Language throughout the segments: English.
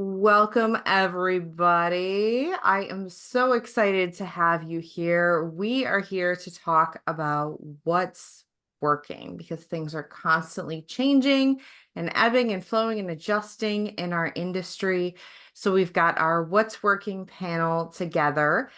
Welcome, everybody. I am so excited to have you here. We are here to talk about what's working because things are constantly changing and ebbing and flowing and adjusting in our industry. So we've got our What's Working panel together.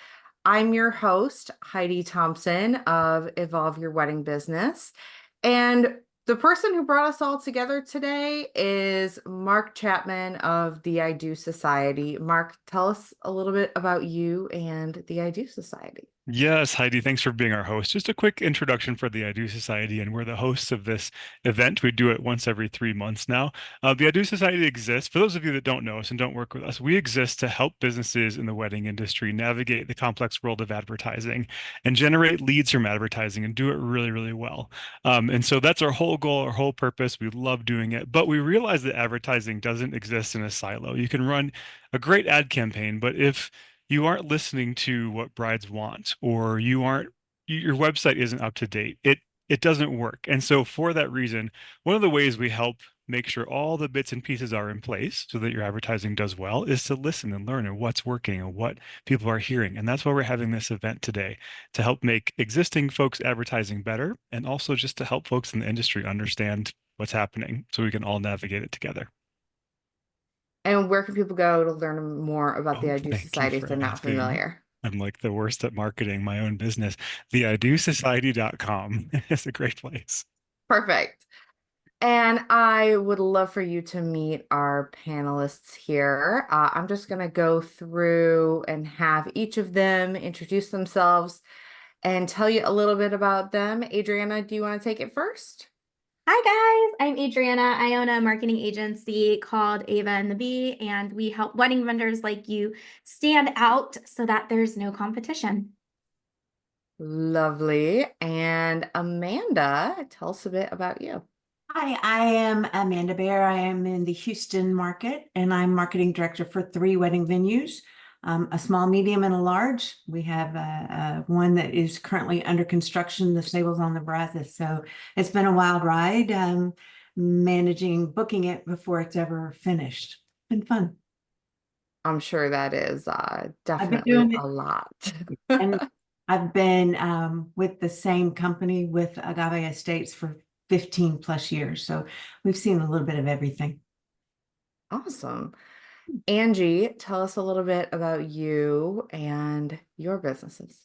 I'm your host, Heidi Thompson of Evolve Your Wedding Business. And the person who brought us all together today is Mark Chapman of the I Do Society. Mark, tell us a little bit about you and the I Do Society. Yes, Heidi, thanks for being our host. Just a quick introduction for the I Do Society, and we're the hosts of this event. We do it once every 3 months now. The I Do Society exists. For those of you that don't know us and don't work with us, we exist to help businesses in the wedding industry navigate the complex world of advertising and generate leads from advertising and do it really, really well. And so that's our whole goal, our whole purpose. We love doing it, but we realize that advertising doesn't exist in a silo. You can run a great ad campaign, but if you aren't listening to what brides want, or your website isn't up to date, it doesn't work. And so for that reason, one of the ways we help make sure all the bits and pieces are in place so that your advertising does well is to listen and learn and what's working and what people are hearing. And that's why we're having this event today, to help make existing folks advertising better and also just to help folks in the industry understand what's happening so we can all navigate it together. And where can people go to learn more about the Oh, I Do thank you Society if for they're not asking. familiar? I'm like the worst at marketing my own business. The idosociety.com is a great place. Perfect. And I would love for you to meet our panelists here. I'm just going to go through and have each of them introduce themselves and tell you a little bit about them. Adriana, do you want to take it first? Hi guys, I'm Adriana. I own a marketing agency called Ava and the Bee, and we help wedding vendors like you stand out so that there's no competition. Lovely. And Amanda, tell us a bit about you. Hi, I am Amanda Bear. I am in the Houston market and I'm marketing director for three wedding venues, a small, medium, and a large. We have one that is currently under construction, the stables on the Brazos. So it's been a wild ride, managing booking it before it's ever finished. Been fun. I'm sure that is I've been definitely doing a it, lot. and I've been with the same company with Agave Estates for 15 plus years. So we've seen a little bit of everything. Awesome. Angie, tell us a little bit about you and your businesses.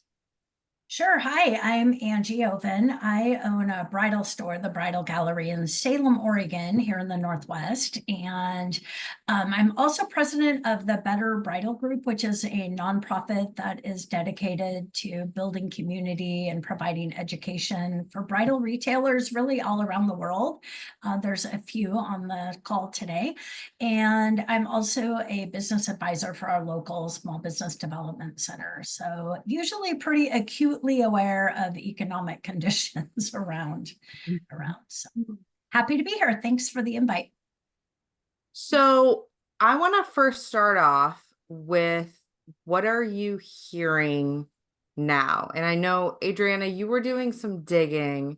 Sure. Hi, I'm Angie Oven. I own a bridal store, the Bridal Gallery in Salem, Oregon, here in the Northwest. And I'm also president of the Better Bridal Group, which is a nonprofit that is dedicated to building community and providing education for bridal retailers really all around the world. There's a few on the call today. And I'm also a business advisor for our local small business development center. So usually pretty acutely aware of economic conditions around. So happy to be here. Thanks for the invite. So I want to first start off with what are you hearing now? And I know, Adriana, you were doing some digging,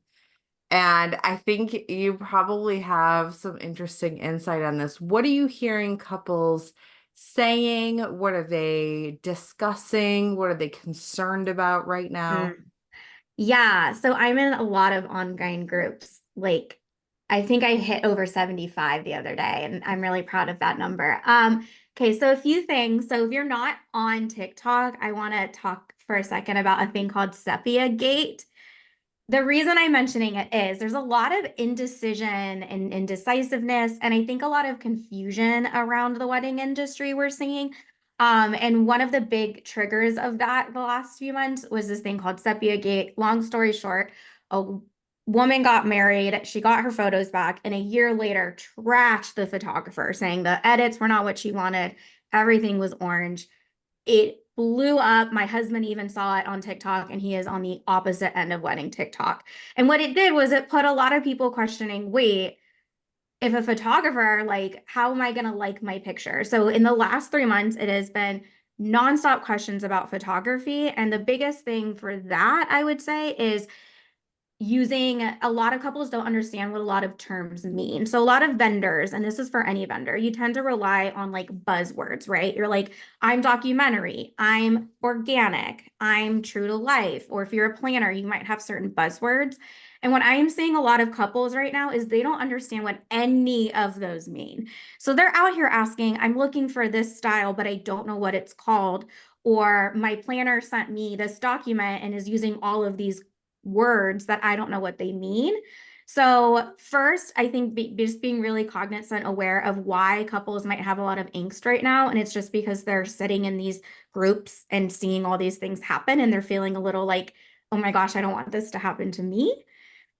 and I think you probably have some interesting insight on this. What are you hearing couples saying? What are they discussing? What are they concerned about right now? Yeah, so I'm in a lot of ongoing groups. Like, I think I hit over 75 the other day, and I'm really proud of that number. Okay, so a few things. So if you're not on TikTok, I want to talk for a second about a thing called Sepia Gate. The reason I'm mentioning it is there's a lot of indecision and indecisiveness, and I think a lot of confusion around the wedding industry we're seeing. And one of the big triggers of that the last few months was this thing called Sepia Gate. Long story short, a woman got married, she got her photos back, and a year later trashed the photographer, saying the edits were not what she wanted, everything was orange. It blew up. My husband even saw it on TikTok, and he is on the opposite end of wedding TikTok. And what it did was it put a lot of people questioning, wait, if a photographer, like, how am I going to like my picture? So in the last 3 months, it has been nonstop questions about photography. And the biggest thing for that, I would say, is using a lot of couples don't understand what a lot of terms mean. So a lot of vendors, and this is for any vendor, you tend to rely on like buzzwords, right? You're like, I'm documentary, I'm organic, I'm true to life. Or if you're a planner, you might have certain buzzwords. And what I am seeing a lot of couples right now is they don't understand what any of those mean. So they're out here asking, I'm looking for this style, but I don't know what it's called. Or my planner sent me this document and is using all of these words that I don't know what they mean. So first, I think just being really cognizant, aware of why couples might have a lot of angst right now. And it's just because they're sitting in these groups and seeing all these things happen and they're feeling a little like, oh my gosh, I don't want this to happen to me.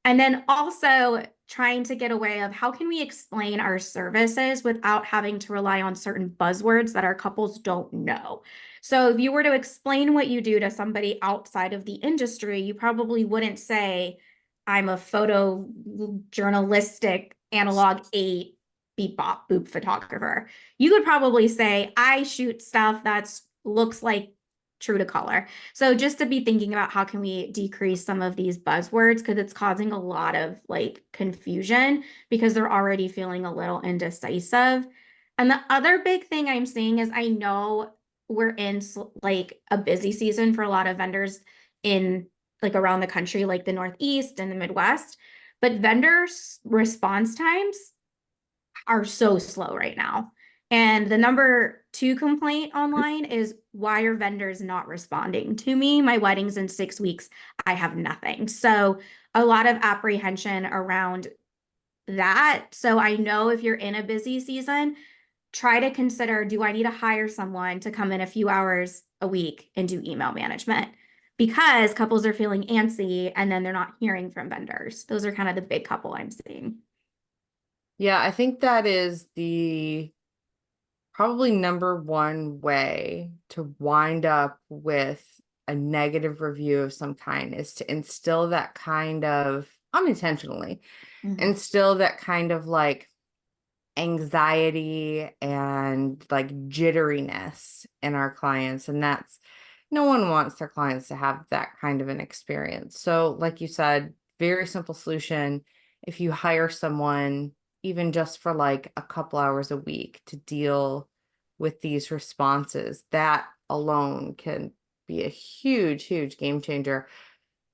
And then also trying to get away of how can we explain our services without having to rely on certain buzzwords that our couples don't know. So if you were to explain what you do to somebody outside of the industry, you probably wouldn't say, I'm a photojournalistic analog 8 beep bop boop photographer. You would probably say, I shoot stuff that's looks like true to color. So just to be thinking about how can we decrease some of these buzzwords because it's causing a lot of like confusion because they're already feeling a little indecisive. And the other big thing I'm seeing is I know we're in like a busy season for a lot of vendors in like around the country, like the Northeast and the Midwest, but vendors' response times are so slow right now. And the number 2 complaint online is why are vendors not responding to me? My wedding's in 6 weeks. I have nothing. So a lot of apprehension around that. So I know if you're in a busy season, try to consider, do I need to hire someone to come in a few hours a week and do email management? Because couples are feeling antsy and then they're not hearing from vendors. Those are kind of the big couple I'm seeing. Yeah, I think that is the probably number one way to wind up with a negative review of some kind is to instill that kind of unintentionally, instill that kind of like anxiety and like jitteriness in our clients. And that's no one wants their clients to have that kind of an experience. So, like you said, very simple solution. If you hire someone, even just for like a couple hours a week to deal with these responses, that alone can be a huge, huge game changer.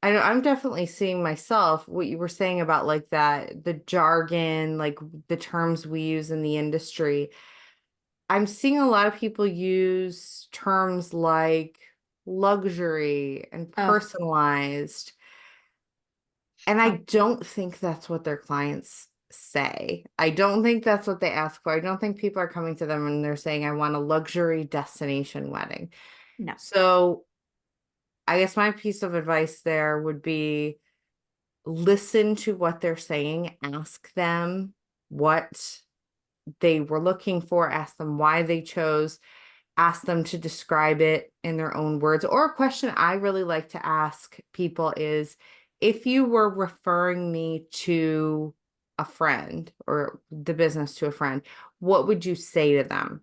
I know I'm definitely seeing myself what you were saying about like that, the jargon, like the terms we use in the industry. I'm seeing a lot of people use terms like luxury and Oh, personalized. And I don't think that's what their clients say. I don't think that's what they ask for. I don't think people are coming to them and they're saying, I want a luxury destination wedding. no. So I guess my piece of advice there would be listen to what they're saying, ask them what they were looking for, ask them why they chose, ask them to describe it in their own words. Or a question I really like to ask people is, if you were referring me to a friend or the business to a friend, what would you say to them?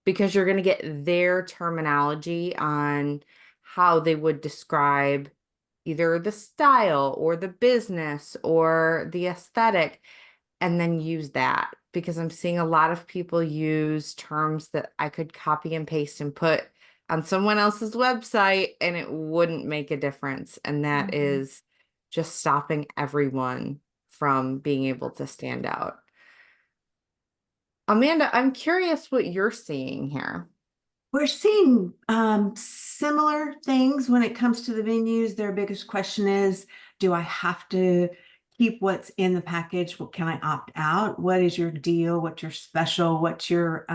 Because you're going to get their terminology on how they would describe either the style or the business or the aesthetic, and then use that. Because I'm seeing a lot of people use terms that I could copy and paste and put on someone else's website and it wouldn't make a difference. And that is just stopping everyone from being able to stand out. Amanda, I'm curious what you're seeing here. We're seeing similar things when it comes to the venues. Their biggest question is, do I have to keep what's in the package? What can I opt out? What is your deal? What's your special? What's your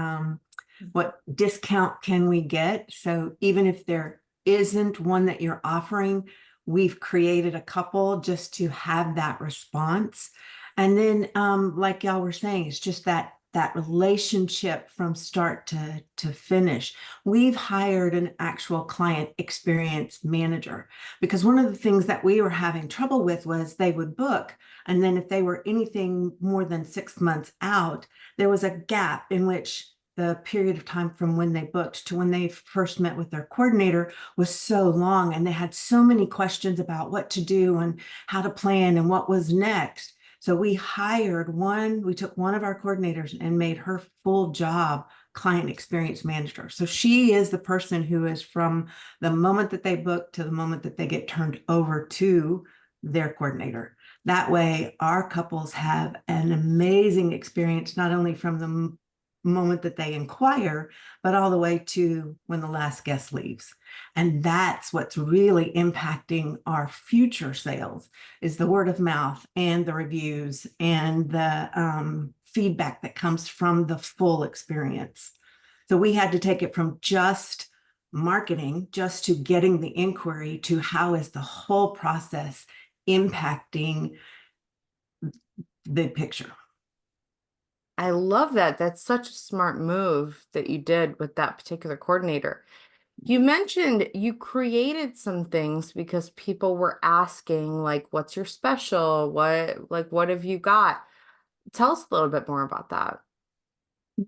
what discount can we get? So even if there isn't one that you're offering, we've created a couple just to have that response. And then like y'all were saying, it's just that relationship from start to finish. We've hired an actual client experience manager because one of the things that we were having trouble with was they would book, and then if they were anything more than 6 months out, there was a gap in which the period of time from when they booked to when they first met with their coordinator was so long, and they had so many questions about what to do and how to plan and what was next. So we took one of our coordinators and made her full job client experience manager. So she is the person who is from the moment that they book to the moment that they get turned over to their coordinator. That way, our couples have an amazing experience, not only from the moment that they inquire, but all the way to when the last guest leaves. And that's what's really impacting our future sales, is the word of mouth and the reviews and the feedback that comes from the full experience. So we had to take it from just marketing, just to getting the inquiry, to how is the whole process impacting the picture. I love that. That's such a smart move that you did with that particular coordinator. You mentioned you created some things because people were asking, like, what's your special? What have you got? Tell us a little bit more about that.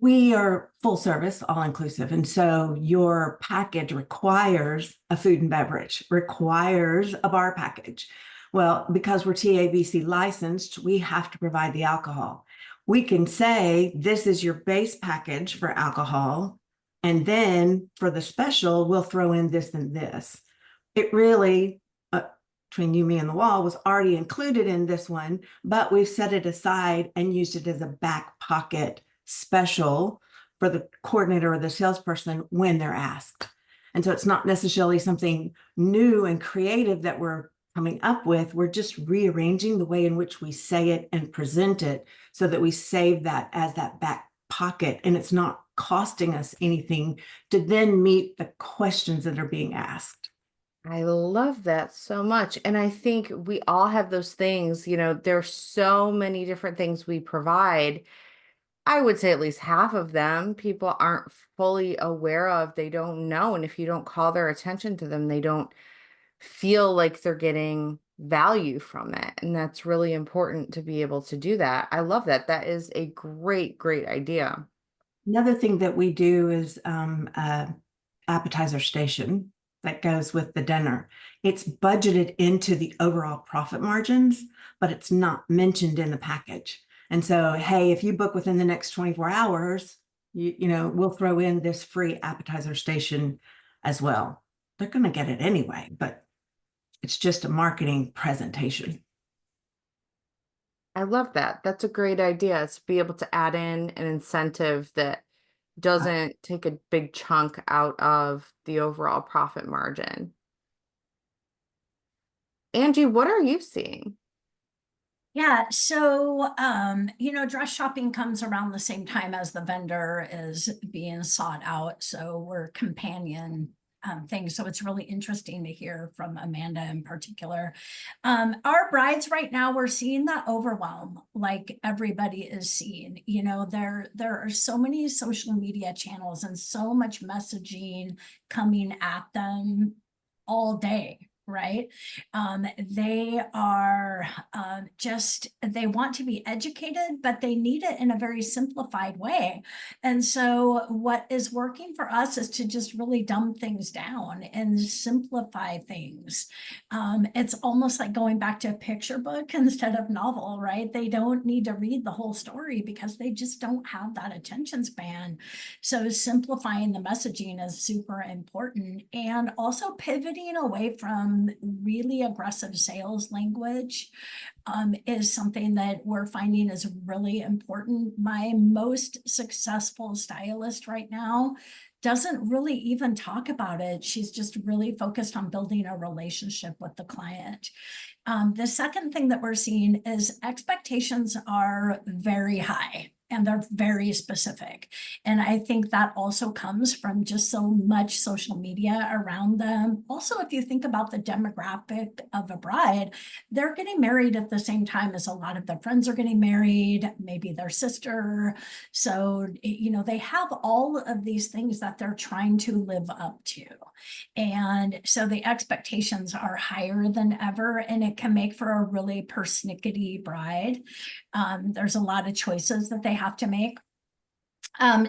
We are full service, all inclusive. And so your package requires a food and beverage, requires a bar package. Well, because we're TABC licensed, we have to provide the alcohol. We can say, this is your base package for alcohol. And then for the special, we'll throw in this and this. It really, between you, me, and the wall, was already included in this one, but we've set it aside and used it as a back pocket special for the coordinator or the salesperson when they're asked. And so it's not necessarily something new and creative that we're coming up with. We're just rearranging the way in which we say it and present it so that we save that as that back pocket, and it's not costing us anything to then meet the questions that are being asked. I love that so much. And I think we all have those things, there's so many different things we provide. I would say at least half of them people aren't fully aware of. They don't know. And if you don't call their attention to them, they don't feel like they're getting value from it. And that's really important to be able to do that. I love that. That is a great, great idea. Another thing that we do is appetizer station that goes with the dinner. It's budgeted into the overall profit margins, but it's not mentioned in the package. And so, hey, if you book within the next 24 hours, we'll throw in this free appetizer station as well. They're going to get it anyway, but it's just a marketing presentation. I love that. That's a great idea, is to be able to add in an incentive that doesn't take a big chunk out of the overall profit margin. Angie, what are you seeing? Yeah, so dress shopping comes around the same time as the vendor is being sought out. So we're companion things. So it's really interesting to hear from Amanda in particular. Our brides right now, we're seeing that overwhelm, like everybody is seeing. There are so many social media channels and so much messaging coming at them all day. Right. They are they want to be educated, but they need it in a very simplified way. And so what is working for us is to just really dumb things down and simplify things. It's almost like going back to a picture book instead of novel, right? They don't need to read the whole story because they just don't have that attention span. So simplifying the messaging is super important, and also pivoting away from really aggressive sales language is something that we're finding is really important. My most successful stylist right now doesn't really even talk about it. She's just really focused on building a relationship with the client. The second thing that we're seeing is expectations are very high and they're very specific. And I think that also comes from just so much social media around them. Also, if you think about the demographic of a bride, they're getting married at the same time as a lot of their friends are getting married, maybe their sister. So, they have all of these things that they're trying to live up to. And so the expectations are higher than ever, and it can make for a really persnickety bride. There's a lot of choices that they have to make.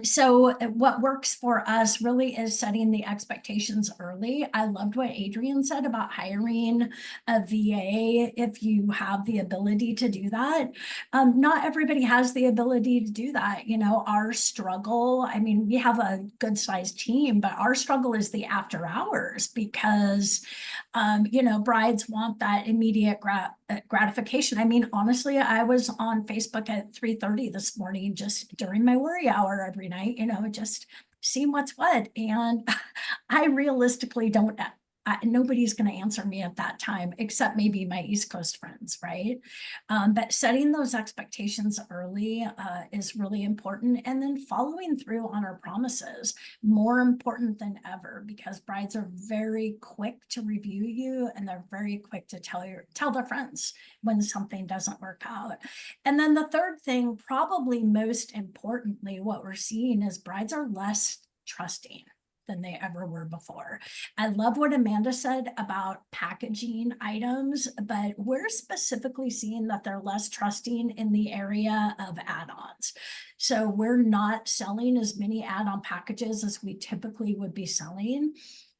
So what works for us really is setting the expectations early. I loved what Adrian said about hiring a VA if you have the ability to do that. Not everybody has the ability to do that. You know, our struggle, I mean, we have a good sized team, but our struggle is the after hours because you know, brides want that immediate gratification. I mean, honestly, I was on Facebook at 3:30 this morning, just during my worry hour every night, you know, just seeing what's what. And I realistically don't, nobody's going to answer me at that time, except maybe my East Coast friends, right? But setting those expectations early is really important. And then following through on our promises, more important than ever, because brides are very quick to review you and they're very quick to tell their friends when something doesn't work out. And then the third thing, probably most importantly, what we're seeing is brides are less trusting than they ever were before. I love what Amanda said about packaging items, but we're specifically seeing that they're less trusting in the area of add-ons. So we're not selling as many add-on packages as we typically would be selling.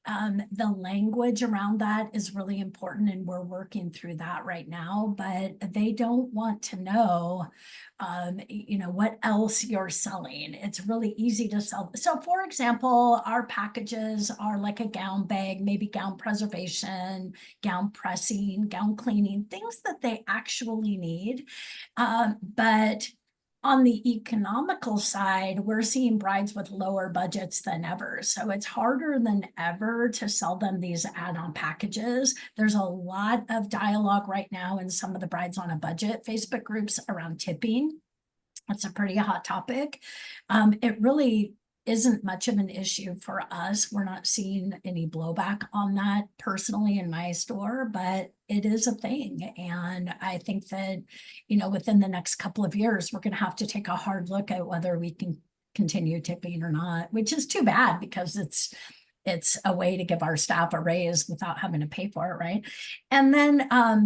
The language around that is really important, and we're working through that right now, but they don't want to know, you know, what else you're selling. It's really easy to sell. So for example, our packages are like a gown bag, maybe gown preservation, gown pressing, gown cleaning, things that they actually need. But on the economical side, we're seeing brides with lower budgets than ever. So it's harder than ever to sell them these add-on packages. There's a lot of dialogue right now in some of the Brides on a Budget Facebook groups around tipping. It's a pretty hot topic. It really isn't much of an issue for us. We're not seeing any blowback on that personally in my store, but it is a thing. And I think that, you know, within the next couple of years, we're going to have to take a hard look at whether we can continue tipping or not, which is too bad because it's a way to give our staff a raise without having to pay for it, right? And then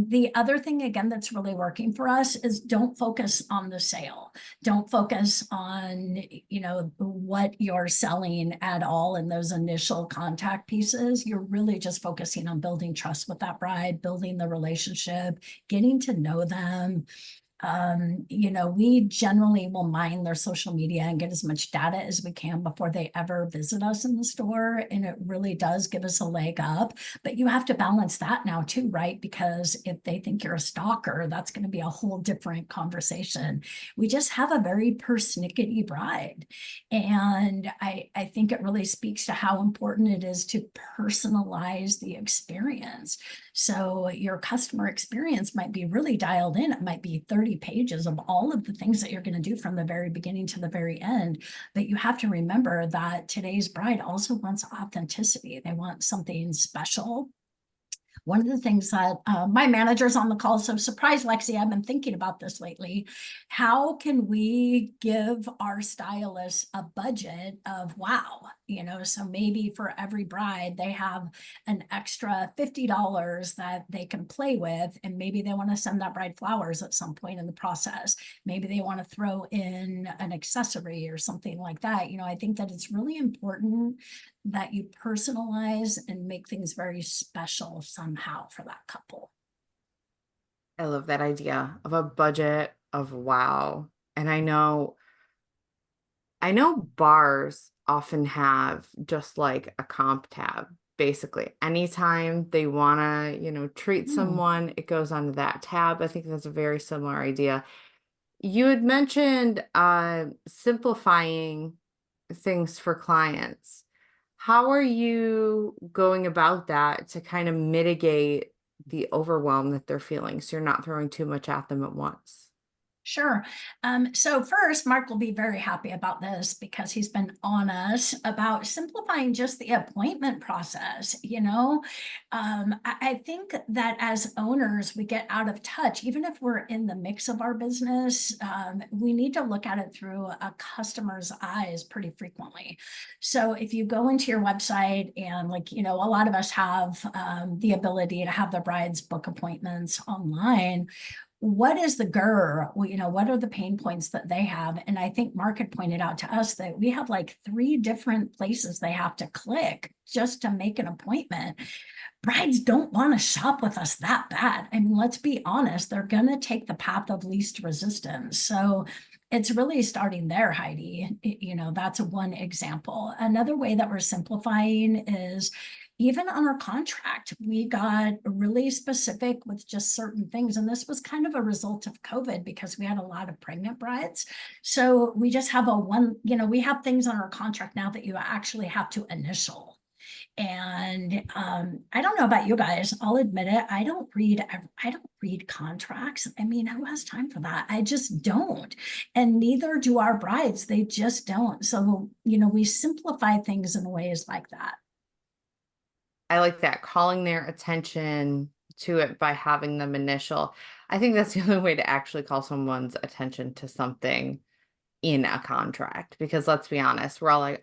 the other thing, again, that's really working for us is don't focus on the sale. Don't focus on, you know, what you're selling at all in those initial contact pieces. You're really just focusing on building trust with that bride, building the relationship, getting to know them. You know, we generally will mine their social media and get as much data as we can before they ever visit us in the store. And it really does give us a leg up. But you have to balance that now too, right? Because if they think you're a stalker, that's going to be a whole different conversation. We just have a very persnickety bride. And I think it really speaks to how important it is to personalize the experience. So your customer experience might be really dialed in. It might be 30 pages of all of the things that you're going to do from the very beginning to the very end. But you have to remember that today's bride also wants authenticity. They want something special. One of the things that my manager's on the call, so surprise, Lexi, I've been thinking about this lately. How can we give our stylists a budget of wow? You know, so maybe for every bride, they have an extra $50 that they can play with, and maybe they want to send that bride flowers at some point in the process. Maybe they want to throw in an accessory or something like that. You know, I think that it's really important that you personalize and make things very special somehow for that couple. I love that idea of a budget of wow. And I know bars often have just like a comp tab. Basically, anytime they want to, treat someone, it goes onto that tab. I think that's a very similar idea. You had mentioned simplifying things for clients. How are you going about that to kind of mitigate the overwhelm that they're feeling so you're not throwing too much at them at once? Sure. So first, Mark will be very happy about this because he's been on us about simplifying just the appointment process. You know, I think that as owners, we get out of touch. Even if we're in the mix of our business, we need to look at it through a customer's eyes pretty frequently. So if you go into your website and a lot of us have the ability to have the brides book appointments online. what is the GER? What are the pain points that they have? And I think Mark had pointed out to us that we have like 3 different places they have to click just to make an appointment. Brides don't want to shop with us that bad. I mean, let's be honest, they're going to take the path of least resistance. So it's really starting there, Heidi. That's one example. Another way that we're simplifying is even on our contract, we got really specific with just certain things. And this was kind of a result of COVID because we had a lot of pregnant brides. So we just have we have things on our contract now that you actually have to initial. And I don't know about you guys, I'll admit it, I don't read contracts. I mean, who has time for that? I just don't. And neither do our brides. They just don't. So, we simplify things in ways like that. I like that, calling their attention to it by having them initial. I think that's the only way to actually call someone's attention to something in a contract, because let's be honest, we're all like,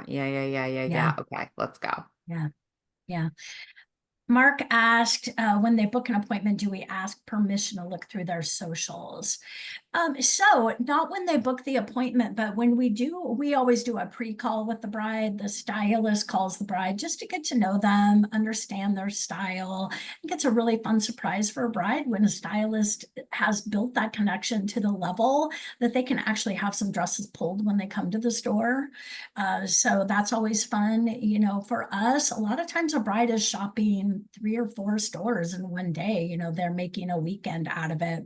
yeah, okay, let's go. Yeah. Yeah. Mark asked, when they book an appointment, do we ask permission to look through their socials? So not when they book the appointment, but when we do, we always do a pre-call with the bride. The stylist calls the bride just to get to know them, understand their style. I think it's a really fun surprise for a bride when a stylist has built that connection to the level that they can actually have some dresses pulled when they come to the store. So that's always fun. For us, a lot of times a bride is shopping 3 or 4 stores in one day. They're making a weekend out of it.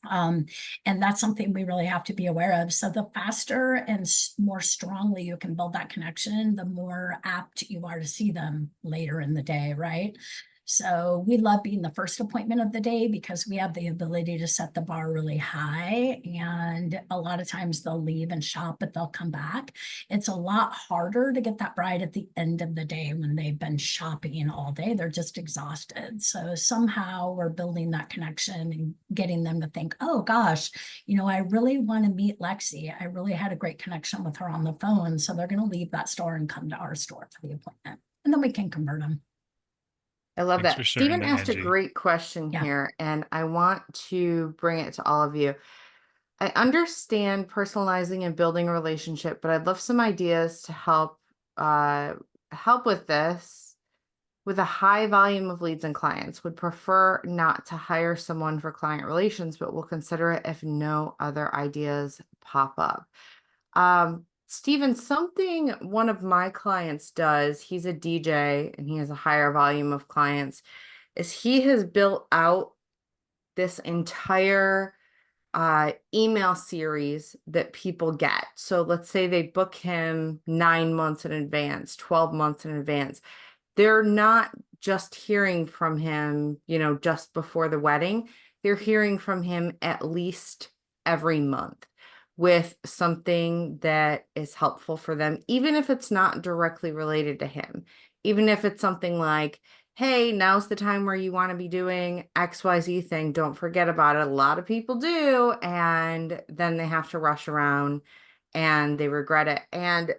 And that's something we really have to be aware of. So the faster and more strongly you can build that connection, the more apt you are to see them later in the day, right? So we love being the first appointment of the day because we have the ability to set the bar really high. And a lot of times they'll leave and shop, but they'll come back. It's a lot harder to get that bride at the end of the day when they've been shopping all day. They're just exhausted. So somehow we're building that connection and getting them to think, oh gosh, I really want to meet Lexi. I really had a great connection with her on the phone. So they're going to leave that store and come to our store for the appointment. And then we can convert them. I love Thanks for that. sharing Stephen that, asked a Angie. great question Yeah. here, and I want to bring it to all of you. I understand personalizing and building a relationship, but I'd love some ideas to help with this. With a high volume of leads and clients, would prefer not to hire someone for client relations, but will consider it if no other ideas pop up. Stephen, something one of my clients does, he's a DJ and he has a higher volume of clients, is he has built out this entire email series that people get. So let's say they book him 9 months in advance, 12 months in advance. They're not just hearing from him, just before the wedding. They're hearing from him at least every month with something that is helpful for them, even if it's not directly related to him. Even if it's something like, hey, now's the time where you want to be doing XYZ thing. Don't forget about it. A lot of people do. And then they have to rush around and they regret it. And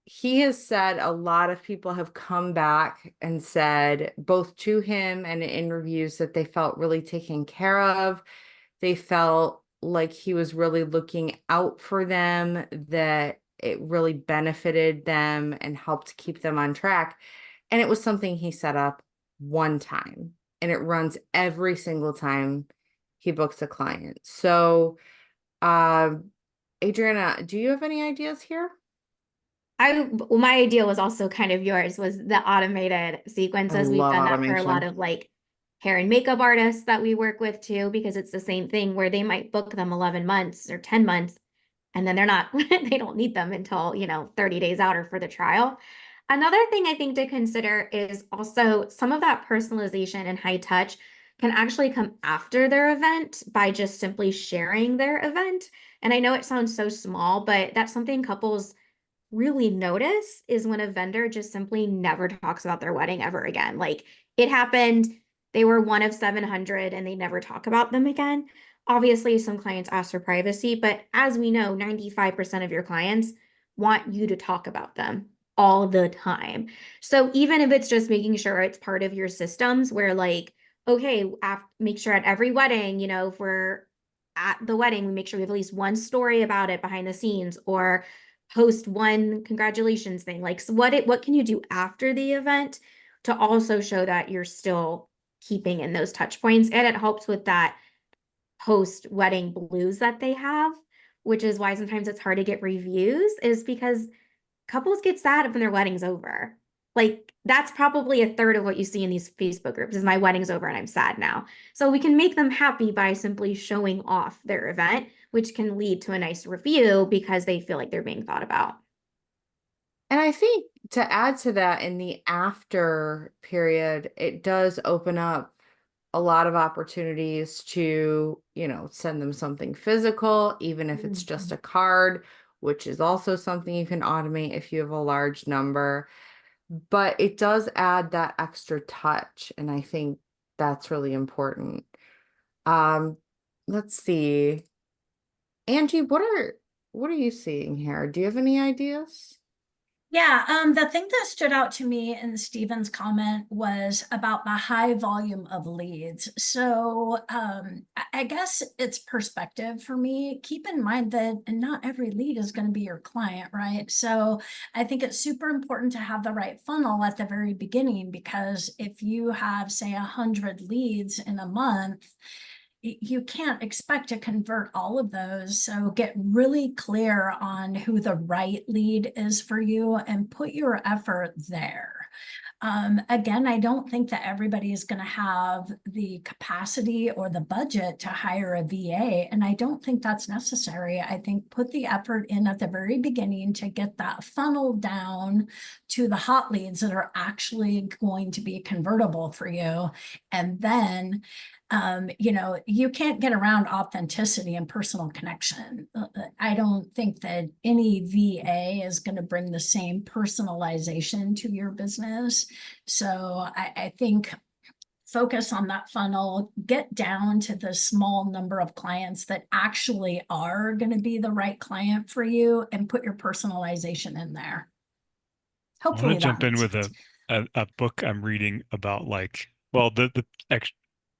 he has said a lot of people have come back and said, both to him and in interviews, that they felt really taken care of. They felt like he was really looking out for them, that it really benefited them and helped keep them on track. And it was something he set up one time, and it runs every single time he books a client. So, Adriana, do you have any ideas here? Well, my idea was also kind of yours, was the automated I sequences. We've love done that for a lot automation. of like hair and makeup artists that we work with too, because it's the same thing where they might book them 11 months or 10 months, and then they're not, they don't need them until, 30 days out or for the trial. Another thing I think to consider is also some of that personalization and high touch can actually come after their event by just simply sharing their event. And I know it sounds so small, but that's something couples really notice, is when a vendor just simply never talks about their wedding ever again. Like, it happened, they were one of 700 and they never talk about them again. Obviously, some clients ask for privacy, but as we know, 95% of your clients want you to talk about them all the time. So even if it's just making sure it's part of your systems where, like, okay, make sure at every wedding, if we're at the wedding, we make sure we have at least one story about it behind the scenes, or post one congratulations thing. Like, so what can you do after the event to also show that you're still keeping in those touch points? And it helps with that post wedding blues that they have, which is why sometimes it's hard to get reviews, is because couples get sad when their wedding's over. Like, that's probably a third of what you see in these Facebook groups is my wedding's over and I'm sad now. So we can make them happy by simply showing off their event, which can lead to a nice review because they feel like they're being thought about. And I think to add to that, in the after period, it does open up a lot of opportunities to, send them something physical, even if it's just a card, which is also something you can automate if you have a large number. But it does add that extra touch, and I think that's really important. Um, let's see. Angie, what are you seeing here? Do you have any ideas? Yeah, the thing that stood out to me in Stephen's comment was about the high volume of leads. So I guess it's perspective for me. Keep in mind that not every lead is going to be your client, right? So I think it's super important to have the right funnel at the very beginning, because if you have, say, 100 leads in a month, you can't expect to convert all of those. So get really clear on who the right lead is for you and put your effort there. Again, I don't think that everybody is going to have the capacity or the budget to hire a VA, and I don't think that's necessary. I think put the effort in at the very beginning to get that funnel down to the hot leads that are actually going to be convertible for you. And then you can't get around authenticity and personal connection. I don't think that any VA is going to bring the same personalization to your business. So I think focus on that funnel, get down to the small number of clients that actually are going to be the right client for you, and put your personalization in there. I want to Hopefully that jump in makes with sense. a book I'm reading about, like, well, the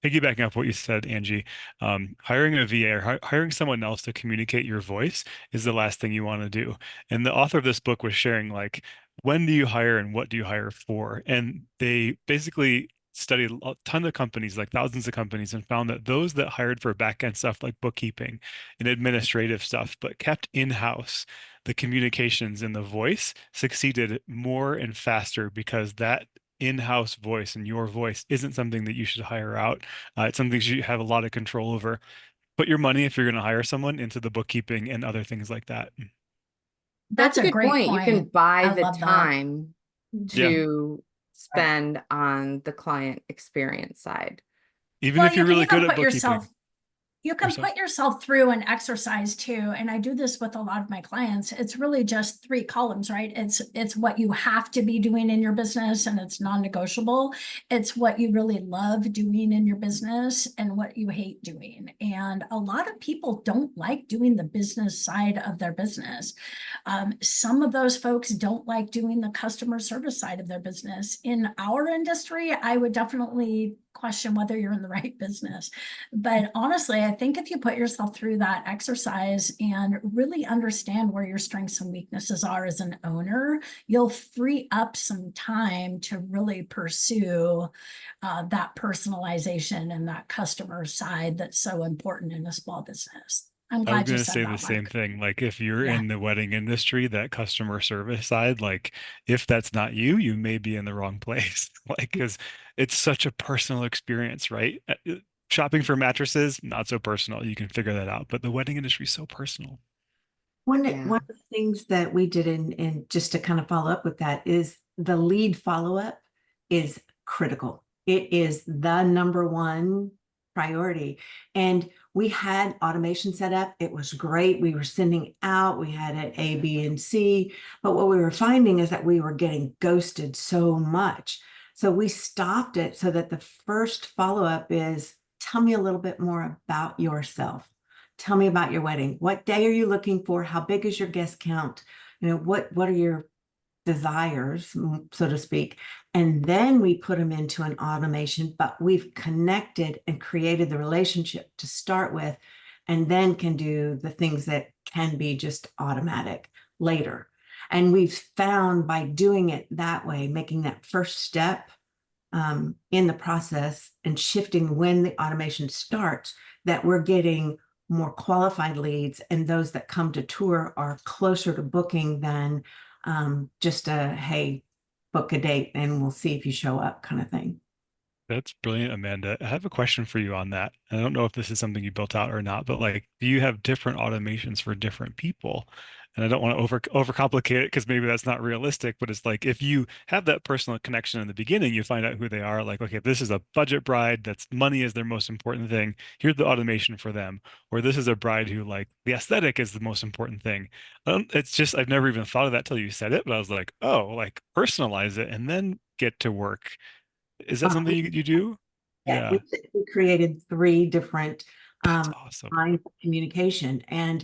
piggybacking off what you said, Angie, hiring a VA or hiring someone else to communicate your voice is the last thing you want to do. And the author of this book was sharing, like, when do you hire and what do you hire for? And they basically studied a ton of companies, like thousands of companies, and found that those that hired for back end stuff like bookkeeping and administrative stuff, but kept in-house the communications and the voice, succeeded more and faster, because that in-house voice and your voice isn't something that you should hire out. It's something you have a lot of control over. Put your money, if you're going to hire someone, into the bookkeeping and other things like that. That's That's a a good great point. You can point. buy I the love that. time Yeah. to spend on the client experience side. Even Well, if you you're can really even good at put yourself bookkeeping you or can so. put yourself through an exercise too. And I do this with a lot of my clients. It's really just 3 columns, right? It's what you have to be doing in your business and it's non-negotiable. It's what you really love doing in your business and what you hate doing. And a lot of people don't like doing the business side of their business. Some of those folks don't like doing the customer service side of their business. In our industry, I would definitely question whether you're in the right business. But honestly, I think if you put yourself through that exercise and really understand where your strengths and weaknesses are as an owner, you'll free up some time to really pursue that personalization and that customer side that's so important in a small business. I'm I was glad you going to said say the that, same Mark. thing. Like, if you're Yeah. in the wedding industry, that customer service side, like, if that's not you, you may be in the wrong place. Like, because it's such a personal experience, right? Shopping for mattresses, not so personal. You can figure that out. But the wedding industry is so personal. Yeah. One of the things that we did in just to kind of follow up with that is the lead follow-up is critical. It is the number one priority. And we had automation set up. It was great. We were sending out, we had it A, B, and C. But what we were finding is that we were getting ghosted so much. So we stopped it so that the first follow-up is, tell me a little bit more about yourself. Tell me about your wedding. What day are you looking for? How big is your guest count? What are your desires, so to speak, and then we put them into an automation, but we've connected and created the relationship to start with, and then can do the things that can be just automatic later. And we've found by doing it that way, making that first step in the process and shifting when the automation starts, that we're getting more qualified leads, and those that come to tour are closer to booking than just a, hey, book a date and we'll see if you show up kind of thing. That's brilliant, Amanda. I have a question for you on that. I don't know if this is something you built out or not, but like, do you have different automations for different people? And I don't want to overcomplicate it because maybe that's not realistic, but it's like if you have that personal connection in the beginning, you find out who they are. Like, okay, this is a budget bride that's money is their most important thing. Here's the automation for them. Or this is a bride who like the aesthetic is the most important thing. It's just I've never even thought of that till you said it, but I was like, oh, like personalize it and then get to work. Is that something you do? Yeah, Yeah, we created 3 different that's awesome. lines of communication, and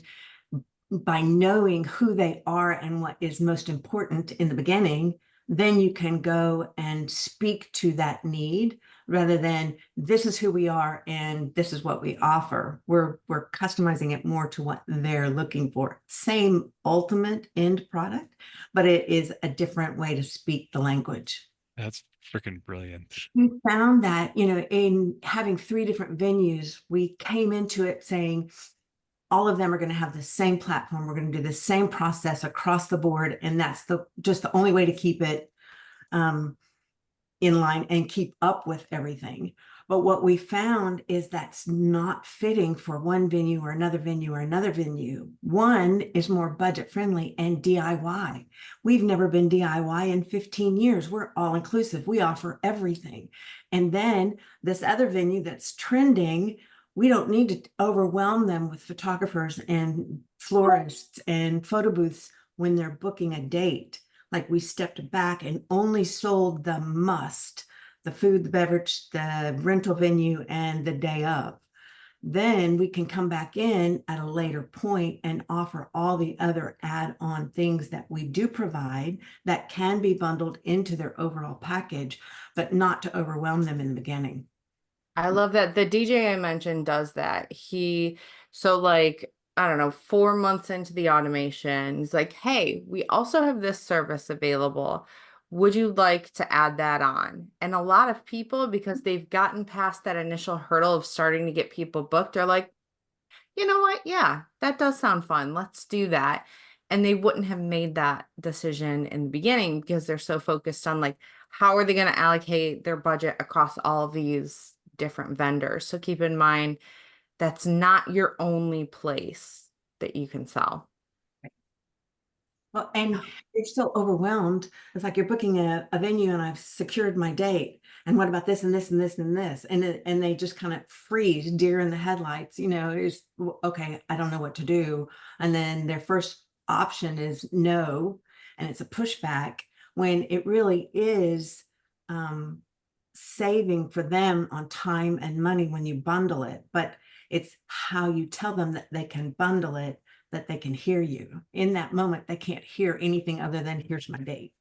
by knowing who they are and what is most important in the beginning, then you can go and speak to that need rather than this is who we are and this is what we offer. We're customizing it more to what they're looking for. Same ultimate end product, but it is a different way to speak the language. That's freaking brilliant. We found that, in having 3 different venues, we came into it saying, all of them are going to have the same platform. We're going to do the same process across the board. And that's just the only way to keep it in line and keep up with everything. But what we found is that's not fitting for one venue or another venue or another venue. One is more budget friendly and DIY. We've never been DIY in 15 years. We're all inclusive. We offer everything. And then this other venue that's trending, we don't need to overwhelm them with photographers and florists and photo booths when they're booking a date. Like, we stepped back and only sold the must, the food, the beverage, the rental venue, and the day of. Then we can come back in at a later point and offer all the other add-on things that we do provide that can be bundled into their overall package, but not to overwhelm them in the beginning. I love that the DJ I mentioned does that. So like, I don't know, 4 months into the automation, he's like, hey, we also have this service available. Would you like to add that on? And a lot of people, because they've gotten past that initial hurdle of starting to get people booked, are like, you know what? Yeah, that does sound fun. Let's do that. And they wouldn't have made that decision in the beginning because they're so focused on like, how are they going to allocate their budget across all of these different vendors? So keep in mind, that's not your only place that you can sell. Well, and you're so overwhelmed. It's like you're booking a venue and I've secured my date. And what about this and this and this and this? And they just kind of freeze, deer in the headlights, is okay, I don't know what to do. And then their first option is no, and it's a pushback when it really is saving for them on time and money when you bundle it. But it's how you tell them that they can bundle it, that they can hear you. In that moment, they can't hear anything other than here's my date.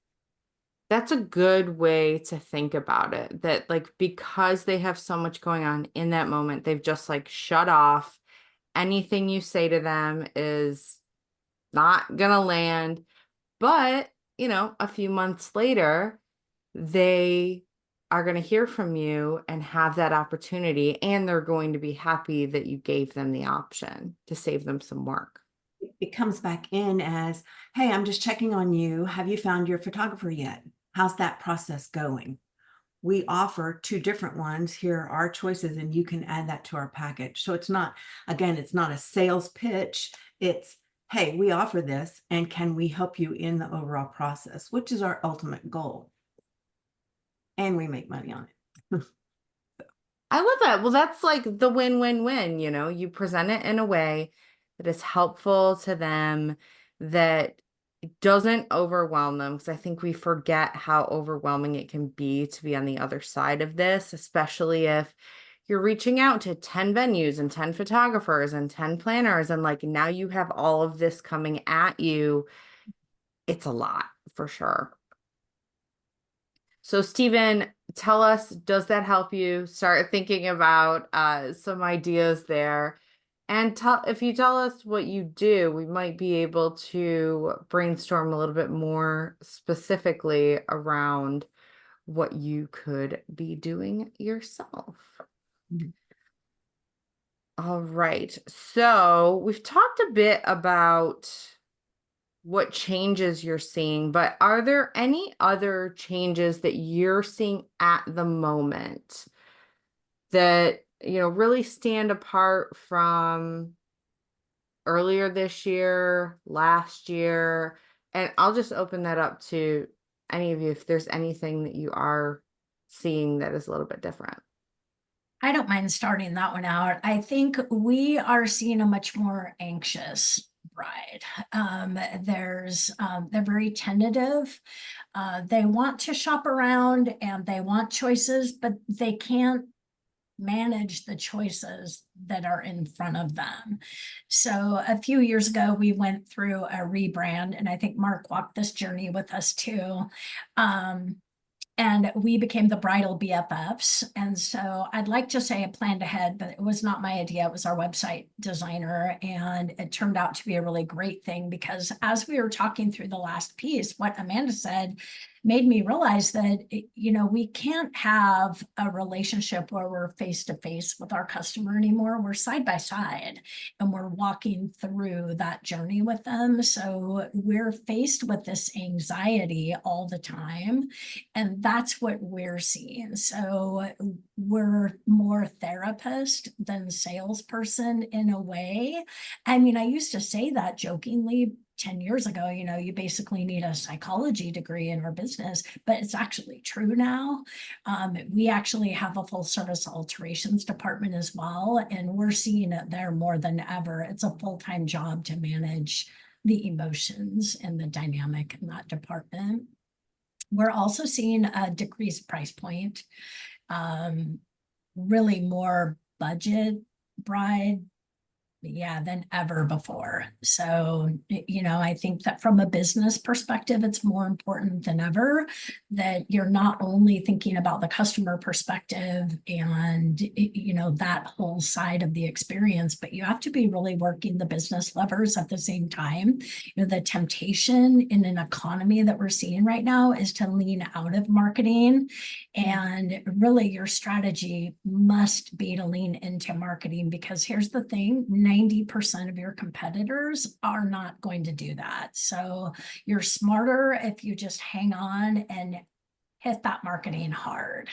That's a good way to think about it. That like, because they have so much going on in that moment, they've just like shut off. Anything you say to them is not gonna land. But, a few months later, they are going to hear from you and have that opportunity, and they're going to be happy that you gave them the option to save them some work. It comes back in as, hey, I'm just checking on you. Have you found your photographer yet? How's that process going? We offer 2 different ones. Here are our choices, and you can add that to our package. So it's not a sales pitch. It's, hey, we offer this, and can we help you in the overall process, which is our ultimate goal. And we make money on it. I love that. Well, that's like the win-win-win, you present it in a way that is helpful to them, that doesn't overwhelm them, because I think we forget how overwhelming it can be to be on the other side of this, especially if you're reaching out to 10 venues and 10 photographers and 10 planners, and like now you have all of this coming at you. it's a lot for sure. So Stephen, tell us, does that help you start thinking about some ideas there? And if you tell us what you do, we might be able to brainstorm a little bit more specifically around what you could be doing yourself. Mhm. All right. So we've talked a bit about what changes you're seeing, but are there any other changes that you're seeing at the moment that, really stand apart from earlier this year, last year? And I'll just open that up to any of you if there's anything that you are seeing that is a little bit different. I don't mind starting that one out. I think we are seeing a much more anxious bride. They're very tentative. They want to shop around and they want choices, but they can't manage the choices that are in front of them. So a few years ago, we went through a rebrand, and I think Mark walked this journey with us too. And we became the bridal BFFs. And so I'd like to say I planned ahead, but it was not my idea. It was our website designer. And it turned out to be a really great thing because as we were talking through the last piece, what Amanda said made me realize that, we can't have a relationship where we're face to face with our customer anymore. We're side by side and we're walking through that journey with them. So we're faced with this anxiety all the time. And that's what we're seeing. So we're more therapist than salesperson in a way. I mean, I used to say that jokingly 10 years ago, you basically need a psychology degree in our business, but it's actually true now. We actually have a full service alterations department as well, and we're seeing it there more than ever. It's a full-time job to manage the emotions and the dynamic in that department. We're also seeing a decreased price point, really more budget bride than ever before. So, I think that from a business perspective, it's more important than ever that you're not only thinking about the customer perspective and, that whole side of the experience, but you have to be really working the business levers at the same time. The temptation in an economy that we're seeing right now is to lean out of marketing. And really, your strategy must be to lean into marketing because here's the thing, 90% of your competitors are not going to do that. So you're smarter if you just hang on and hit that marketing hard.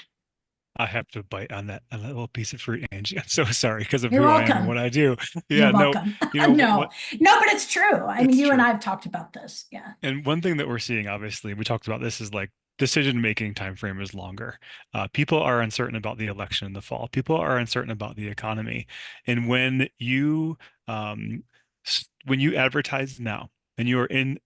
I have to bite on that little piece of fruit, Angie. I'm so sorry because of You're who I am and welcome. what I do. You're Yeah, no, welcome. what No, but it's true. I mean, it's you and true. I have talked about this. Yeah. And one thing that we're seeing, obviously, we talked about this, is like decision making time frame is longer. People are uncertain about the election in the fall. People are uncertain about the economy. And when you advertise now and you are in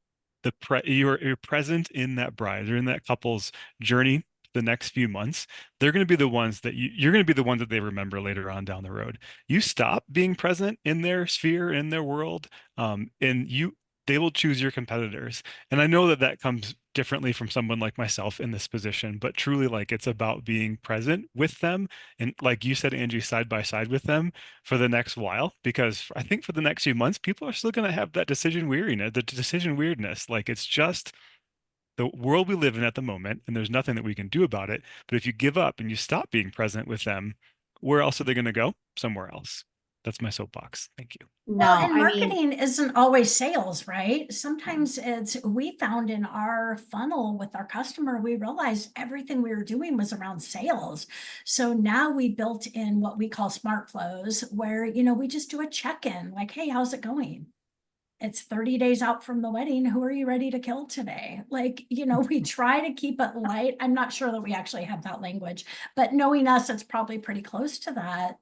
you're present in that bride or in that couple's journey the next few months, they're going to be the ones that you're going to be the ones that they remember later on down the road. You stop being present in their sphere, in their world, and they will choose your competitors. And I know that that comes differently from someone like myself in this position, but truly, like, it's about being present with them. And like you said, Angie, side by side with them for the next while, because I think for the next few months, people are still going to have that decision weariness, the decision weirdness. Like, it's just the world we live in at the moment, and there's nothing that we can do about it. But if you give up and you stop being present with them, where else are they going to go? Somewhere else. That's my soapbox. Thank you. Well, No, and I mean, marketing isn't always sales, right? Sometimes we found in our funnel with our customer, we realized everything we were doing was around sales. So now we built in what we call smart flows where, we just do a check-in like, hey, how's it going? It's 30 days out from the wedding. Who are you ready to kill today? Like, we try to keep it light. I'm not sure that we actually have that language, but knowing us, it's probably pretty close to that.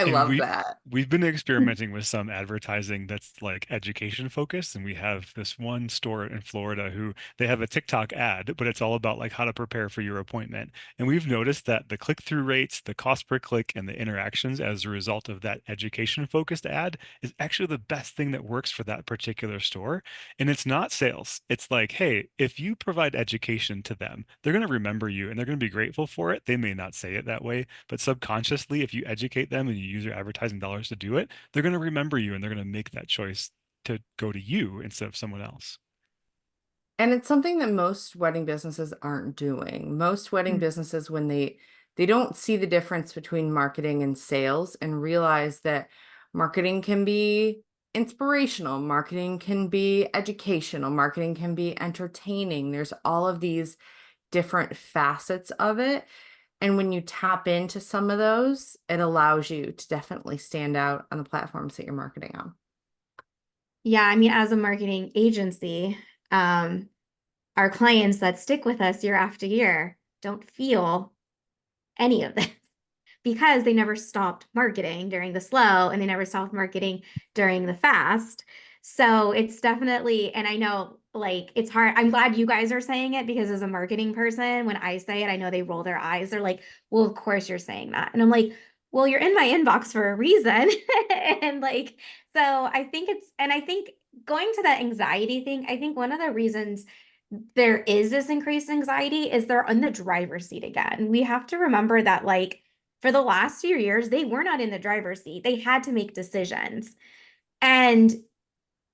I And love that. we've been experimenting with some advertising that's like education focused, and we have this one store in Florida who they have a TikTok ad, but it's all about like how to prepare for your appointment. And we've noticed that the click-through rates, the cost per click, and the interactions as a result of that education focused ad is actually the best thing that works for that particular store. And it's not sales. It's like, hey, if you provide education to them, they're going to remember you and they're going to be grateful for it. They may not say it that way, but subconsciously, if you educate them and you use your advertising dollars to do it, they're going to remember you and they're going to make that choice to go to you instead of someone else. And it's something that most wedding businesses aren't doing. Most wedding businesses, when they don't see the difference between marketing and sales and realize that marketing can be inspirational, marketing can be educational, marketing can be entertaining. There's all of these different facets of it. And when you tap into some of those, it allows you to definitely stand out on the platforms that you're marketing on. Yeah, I mean, as a marketing agency, our clients that stick with us year after year don't feel any of this because they never stopped marketing during the slow and they never stopped marketing during the fast. So it's definitely, and I know like it's hard. I'm glad you guys are saying it because as a marketing person, when I say it, I know they roll their eyes. They're like, well, of course you're saying that. And I'm like, well, you're in my inbox for a reason. And like, so I think and I think going to that anxiety thing, I think one of the reasons there is this increased anxiety is they're in the driver's seat again. We have to remember that like for the last few years, they were not in the driver's seat. They had to make decisions. And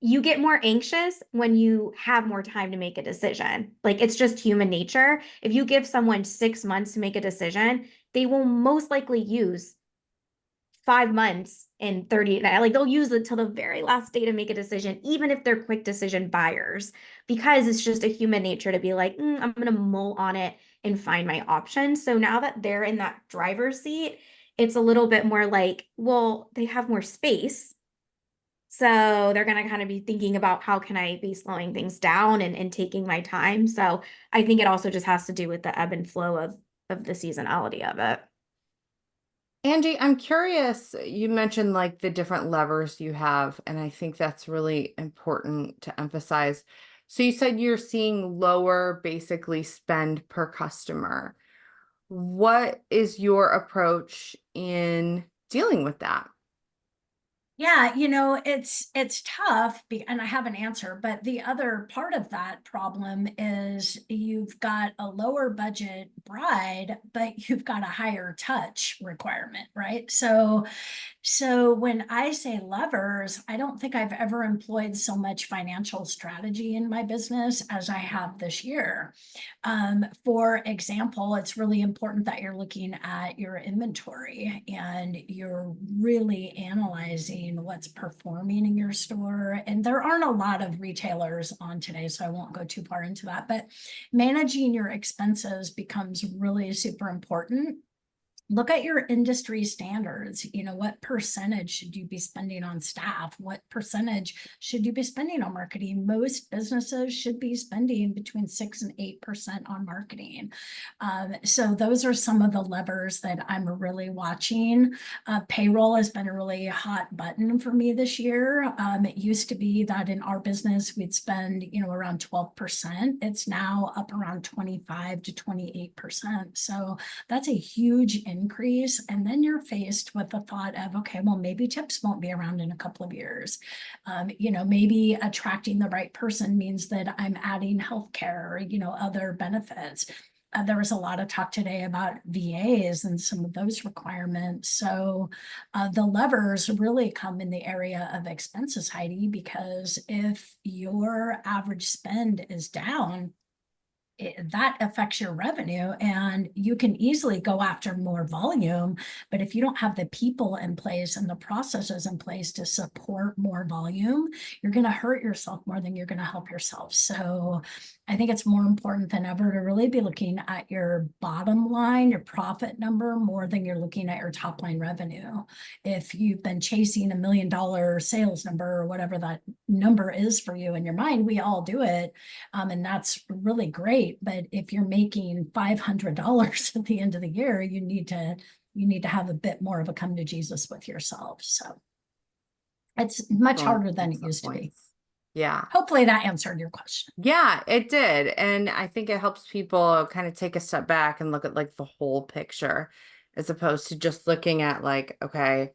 you get more anxious when you have more time to make a decision. Like it's just human nature. If you give someone 6 months to make a decision, they will most likely use 5 months and 30, like they'll use it till the very last day to make a decision, even if they're quick decision buyers, because it's just a human nature to be like, I'm going to mull on it and find my options. So now that they're in that driver's seat, it's a little bit more like, well, they have more space. So they're going to kind of be thinking about how can I be slowing things down and taking my time. So I think it also just has to do with the ebb and flow of the seasonality of it. Angie, I'm curious, you mentioned like the different levers you have, and I think that's really important to emphasize. So you said you're seeing lower basically spend per customer. What is your approach in dealing with that? Yeah, it's tough, and I have an answer, but the other part of that problem is you've got a lower budget bride, but you've got a higher touch requirement, right? So when I say levers, I don't think I've ever employed so much financial strategy in my business as I have this year. For example, it's really important that you're looking at your inventory and you're really analyzing what's performing in your store. And there aren't a lot of retailers on today, so I won't go too far into that. But managing your expenses becomes really super important. Look at your industry standards. What percentage should you be spending on staff? What percentage should you be spending on marketing? Most businesses should be spending between 6 and 8% on marketing. So those are some of the levers that I'm really watching. Payroll has been a really hot button for me this year. It used to be that in our business, we'd spend, around 12%. It's now up around 25 to 28%. So that's a huge increase. And then you're faced with the thought of, okay, well, maybe tips won't be around in a couple of years. Maybe attracting the right person means that I'm adding healthcare or, other benefits. There was a lot of talk today about VAs and some of those requirements. So the levers really come in the area of expenses, Heidi, because if your average spend is down, that affects your revenue, and you can easily go after more volume. But if you don't have the people in place and the processes in place to support more volume, you're going to hurt yourself more than you're going to help yourself. So I think it's more important than ever to really be looking at your bottom line, your profit number, more than you're looking at your top line revenue. If you've been chasing $1 million sales number or whatever that number is for you in your mind, we all do it. And that's really great. But if you're making $500 at the end of the year, you need to you need to have a bit more of a come to Jesus with yourself. So it's much harder than it used to be. Yeah. Hopefully that answered your question. Yeah, it did. And I think it helps people kind of take a step back and look at like the whole picture as opposed to just looking at like, okay,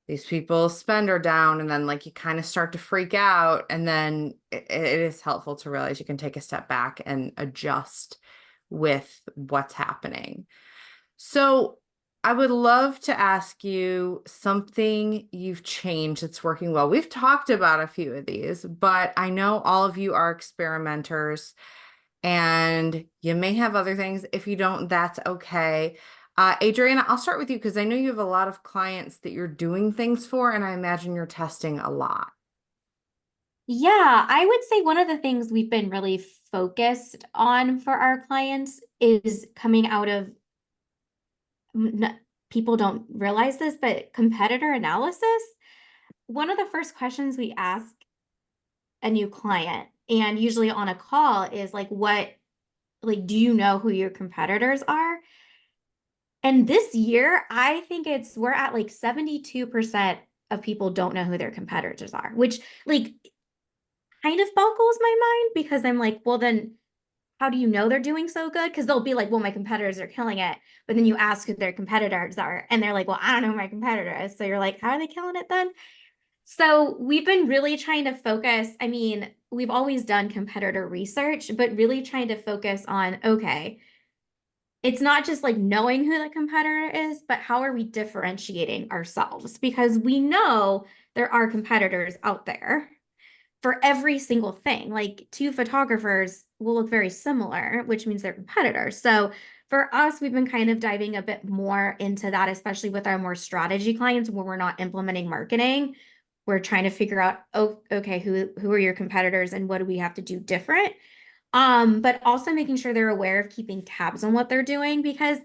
these people's spend are down, and then like you kind of start to freak out. And then it is helpful to realize you can take a step back and adjust with what's happening. So I would love to ask you something you've changed that's working well. We've talked about a few of these, but I know all of you are experimenters and you may have other things. If you don't, that's okay. Adriana, I'll start with you because I know you have a lot of clients that you're doing things for, and I imagine you're testing a lot. Yeah, I would say one of the things we've been really focused on for our clients is coming out of, people don't realize this, but competitor analysis. One of the first questions we ask a new client, and usually on a call, is like, do you know who your competitors are? And this year, I think we're at like 72% of people don't know who their competitors are, which like kind of boggles my mind because I'm like, well, then how do you know they're doing so good? Because they'll be like, well, my competitors are killing it. But then you ask who their competitors are, and they're like, well, I don't know who my competitor is. So you're like, how are they killing it then? So we've been really trying to focus. I mean, we've always done competitor research, but really trying to focus on, okay, it's not just like knowing who the competitor is, but how are we differentiating ourselves? Because we know there are competitors out there for every single thing. Like two photographers will look very similar, which means they're competitors. So for us, we've been kind of diving a bit more into that, especially with our more strategy clients where we're not implementing marketing. We're trying to figure out, oh, okay, who are your competitors and what do we have to do different? But also making sure they're aware of keeping tabs on what they're doing, because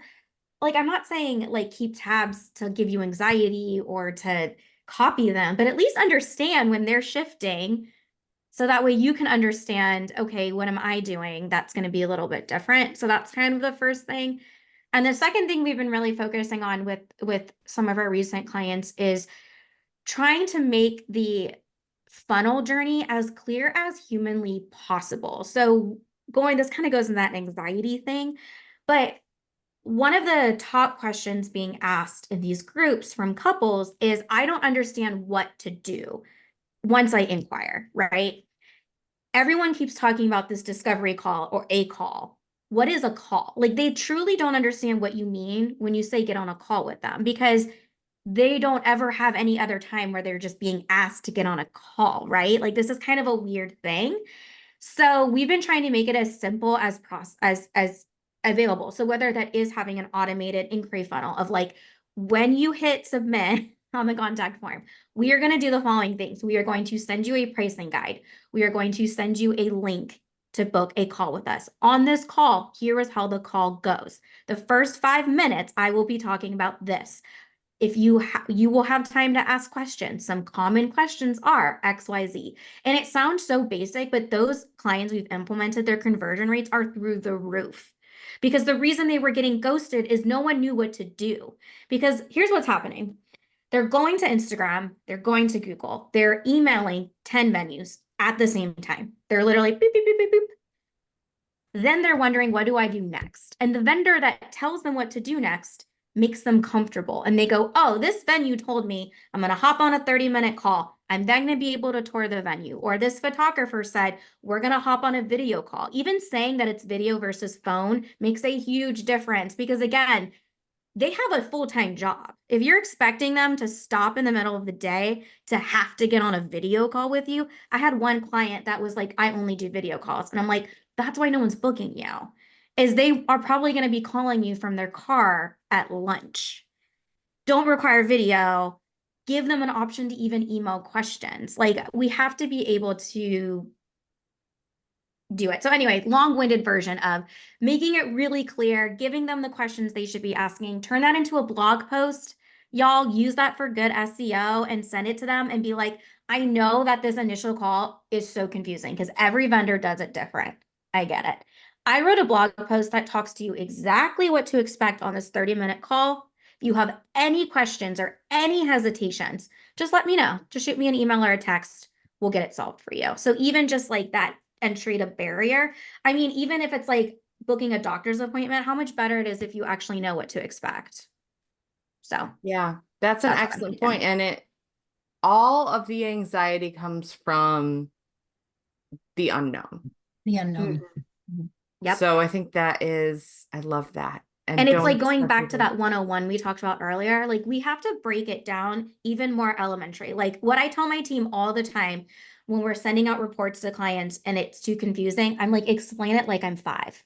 like I'm not saying like keep tabs to give you anxiety or to copy them, but at least understand when they're shifting so that way you can understand, okay, what am I doing that's going to be a little bit different. So that's kind of the first thing. And the second thing we've been really focusing on with some of our recent clients is trying to make the funnel journey as clear as humanly possible. So this kind of goes in that anxiety thing, but one of the top questions being asked in these groups from couples is, I don't understand what to do once I inquire, right? Everyone keeps talking about this discovery call or a call. What is a call? Like they truly don't understand what you mean when you say get on a call with them, because they don't ever have any other time where they're just being asked to get on a call, right? Like this is kind of a weird thing. So we've been trying to make it as simple as available. So whether that is having an automated inquiry funnel of like when you hit submit on the contact form, we are going to do the following things. We are going to send you a pricing guide. We are going to send you a link to book a call with us. On this call, here is how the call goes. The first 5 minutes, I will be talking about this. If you will have time to ask questions. Some common questions are XYZ. And it sounds so basic, but those clients we've implemented, their conversion rates are through the roof. Because the reason they were getting ghosted is no one knew what to do. Because here's what's happening. They're going to Instagram, they're going to Google, they're emailing 10 venues at the same time. They're literally beep, beep, beep, beep, beep. Then they're wondering, what do I do next? And the vendor that tells them what to do next makes them comfortable. And they go, oh, this venue told me I'm going to hop on a 30-minute call. I'm then going to be able to tour the venue. Or this photographer said, we're going to hop on a video call. Even saying that it's video versus phone makes a huge difference because, again, they have a full-time job. If you're expecting them to stop in the middle of the day to have to get on a video call with you, I had one client that was like, I only do video calls. And I'm like, that's why no one's booking you, is they are probably going to be calling you from their car at lunch. Don't require video. Give them an option to even email questions. Like we have to be able to do it. So anyway, long-winded version of making it really clear, giving them the questions they should be asking, turn that into a blog post. Y'all use that for good SEO and send it to them and be like, I know that this initial call is so confusing because every vendor does it different. I get it. I wrote a blog post that talks to you exactly what to expect on this 30-minute call If you have any questions or any hesitations, just let me know. Just shoot me an email or a text. We'll get it solved for you. So even just like that entry to barrier, I mean, even if it's like booking a doctor's appointment, how much better it is if you actually know what to expect. So Yeah, that's an that's what I'm excellent thinking. point. And all of the anxiety comes from the unknown. The unknown. Yep. So I think I love that. And it's don't like going expect back to people. that 101 we talked about earlier, like we have to break it down even more elementary. Like what I tell my team all the time when we're sending out reports to clients and it's too confusing, I'm like, explain it like I'm 5.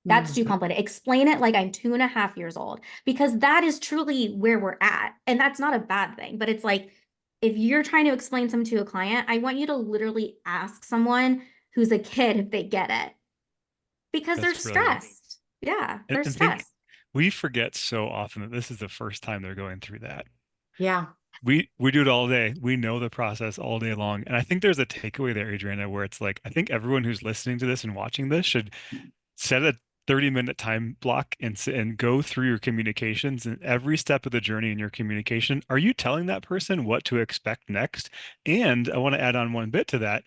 That's too complicated. Explain it like I'm 2.5 years old, because that is truly where we're at. And that's not a bad thing, but it's like, if you're trying to explain something to a client, I want you to literally ask someone who's a kid if they get it, because they're That's brilliant. stressed. Yeah, And, they're and think stressed. we forget so often that this is the first time they're going through that. Yeah. We do it all day. We know the process all day long. And I think there's a takeaway there, Adriana, where it's like, I think everyone who's listening to this and watching this should set a 30-minute time block and go through your communications and every step of the journey in your communication. Are you telling that person what to expect next? And I want to add on one bit to that,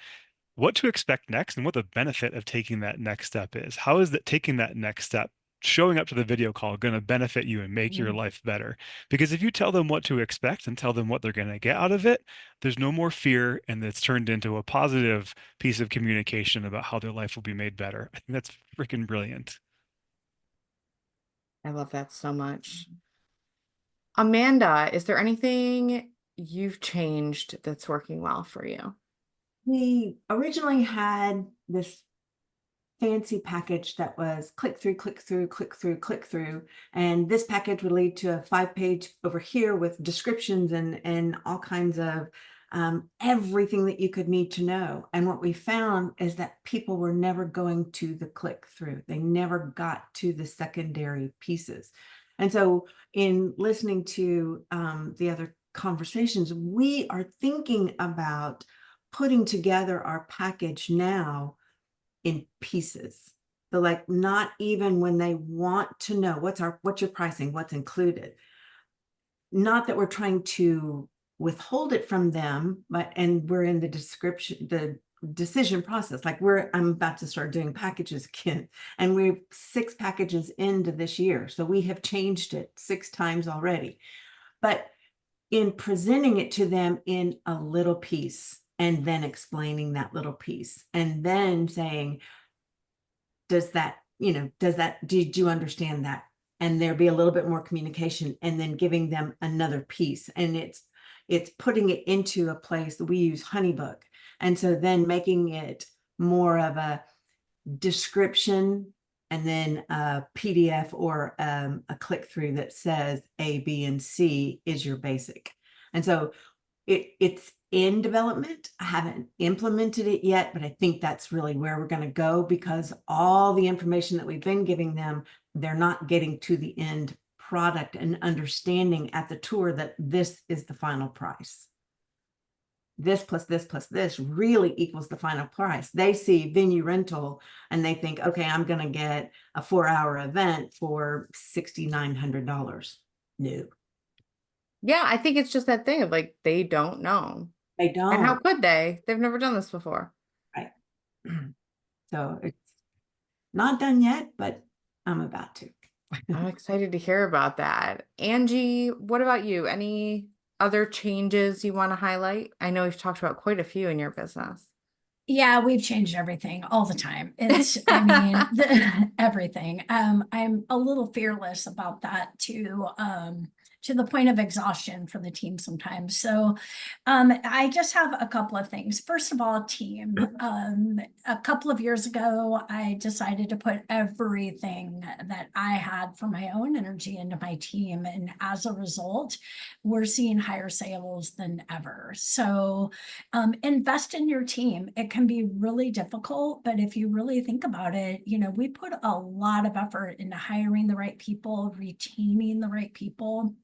what to expect next and what the benefit of taking that next step is. How is that taking that next step, showing up to the video call, going to benefit you and make your life better? Because if you tell them what to expect and tell them what they're going to get out of it, there's no more fear and it's turned into a positive piece of communication about how their life will be made better. I think that's freaking brilliant. I love that so much. Amanda, is there anything you've changed that's working well for you? We originally had this fancy package that was click through, click through, click through, click through. And this package would lead to a 5-page over here with descriptions and all kinds of everything that you could need to know. And what we found is that people were never going to the click through. They never got to the secondary pieces. And so in listening to the other conversations, we are thinking about putting together our package now in pieces. So like not even when they want to know what's your pricing, what's included. Not that we're trying to withhold it from them, and we're in the decision process. Like I'm about to start doing packages again, and we're 6 packages into this year. So we have changed it 6 times already. But in presenting it to them in a little piece and then explaining that little piece and then saying, did you understand that? And there be a little bit more communication and then giving them another piece. And it's putting it into a place that we use Honeybook. And so then making it more of a description and then a PDF or a click through that says A, B, and C is your basic. And so it's in development. I haven't implemented it yet, but I think that's really where we're going to go, because all the information that we've been giving them, they're not getting to the end product and understanding at the tour that this is the final price. This plus this plus this really equals the final price. They see venue rental and they think, okay, I'm going to get a 4-hour event for $6,900. No, Yeah, I think it's just that thing of like, they don't know. they And how don't. could they? They've never done this before. Right. So it's not done yet, but I'm about to. I'm excited to hear about that. Angie, what about you? Any other changes you want to highlight? I know we've talked about quite a few in your business. Yeah, we've changed everything all the time. I mean, everything. I'm a little fearless about that too, to the point of exhaustion for the team sometimes. So, I just have a couple of things. First of all, team. A couple of years ago, I decided to put everything that I had for my own energy into my team, and as a result, we're seeing higher sales than ever. So, invest in your team. It can be really difficult, but if you really think about it, we put a lot of effort into hiring the right people, retaining the right people.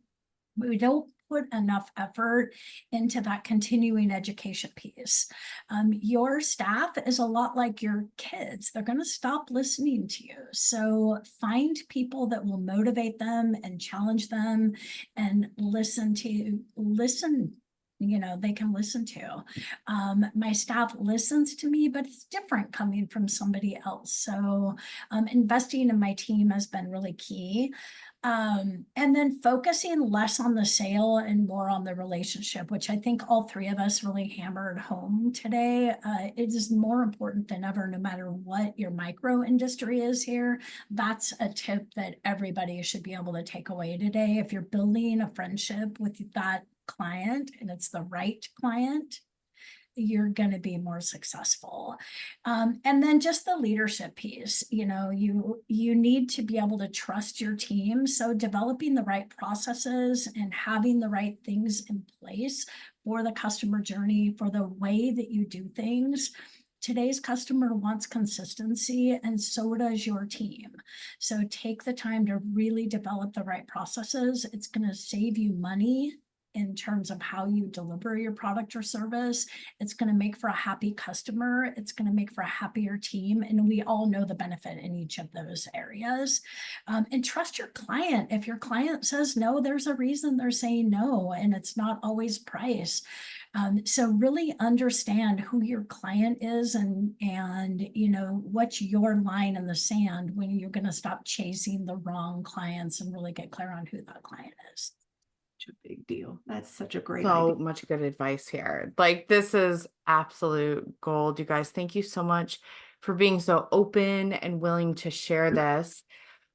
We don't put enough effort into that continuing education piece. Your staff is a lot like your kids. They're going to stop listening to you. So find people that will motivate them and challenge them and listen, they can listen to. My staff listens to me, but it's different coming from somebody else. So investing in my team has been really key. And then focusing less on the sale and more on the relationship, which I think all three of us really hammered home today. It is more important than ever, no matter what your micro industry is here. That's a tip that everybody should be able to take away today. If you're building a friendship with that client and it's the right client, you're going to be more successful. And then just the leadership piece, you need to be able to trust your team. So developing the right processes and having the right things in place for the customer journey, for the way that you do things. Today's customer wants consistency, and so does your team. So take the time to really develop the right processes. It's going to save you money in terms of how you deliver your product or service. It's going to make for a happy customer. It's going to make for a happier team. And we all know the benefit in each of those areas. And trust your client. If your client says no, there's a reason they're saying no, and it's not always price. So really understand who your client is and what's your line in the sand when you're going to stop chasing the wrong clients and really get clear on who that client is. A big deal. That's such a great So idea. much good advice here. Like, this is absolute gold. You guys, thank you so much for being so open and willing to share this.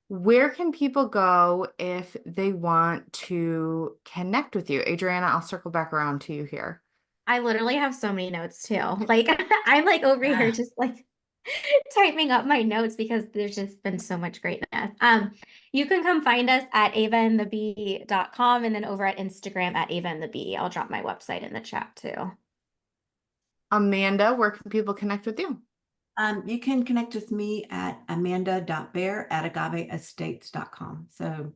Where can people go if they want to connect with you? Adriana, I'll circle back around to you here. I literally have so many notes too. Like I'm like over here just like typing up my notes because there's just been so much greatness. You can come find us at avaandthebee.com and then over at Instagram at avaandthebee. I'll drop my website in the chat too. Amanda, where can people connect with you? You can connect with me at amanda.bear@agaveestates.com. So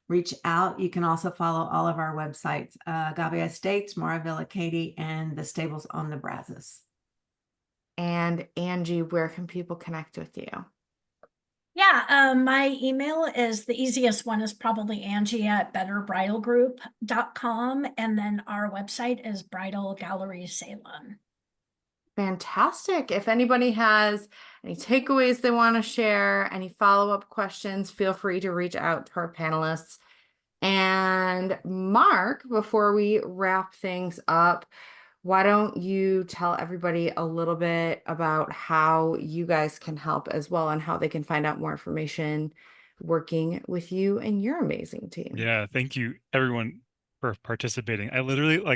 reach out. You can also follow all of our websites, Agave Estates, Mara Villa Katie, and the stables on the Brazos. And Angie, where can people connect with you? Yeah, my email is the easiest one is probably Angie@betterbridalgroup.com. And then our website is Bridal Gallery Salem. Fantastic. If anybody has any takeaways they want to share, any follow-up questions, feel free to reach out to our panelists. And Mark, before we wrap things up, why don't you tell everybody a little bit about how you guys can help as well and how they can find out more information working with you and your amazing team. Yeah, thank you everyone for participating. I literally I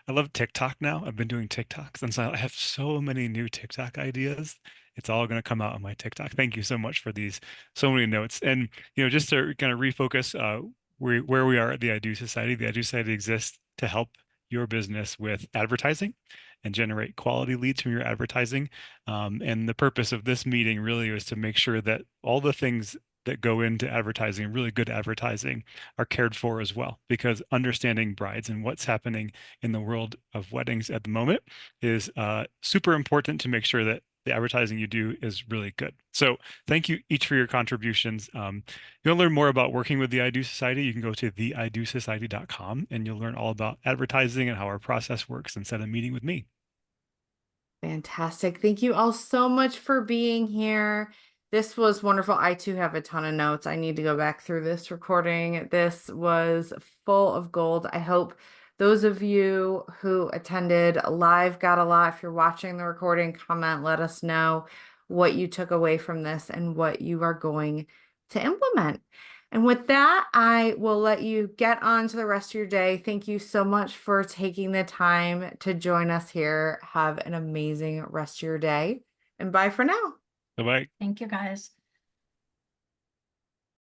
love TikTok now. I've been doing TikToks, and so I have so many new TikTok ideas. It's all going to come out on my TikTok. Thank you so much for these so many notes. And just to kind of refocus where we are at the I Do Society. The I Do Society exists to help your business with advertising and generate quality leads from your advertising. And the purpose of this meeting really was to make sure that all the things that go into advertising, really good advertising, are cared for as well. Because understanding brides and what's happening in the world of weddings at the moment is super important to make sure that the advertising you do is really good. So thank you each for your contributions. You'll learn more about working with the I Do Society. You can go to theidosociety.com and you'll learn all about advertising and how our process works and set a meeting with me. Fantastic. Thank you all so much for being here. This was wonderful. I too have a ton of notes. I need to go back through this recording. This was full of gold. I hope those of you who attended live got a lot. If you're watching the recording, comment, let us know what you took away from this and what you are going to implement. And with that, I will let you get on to the rest of your day. Thank you so much for taking the time to join us here. Have an amazing rest of your day, and bye for now. Bye-bye. Thank you, guys.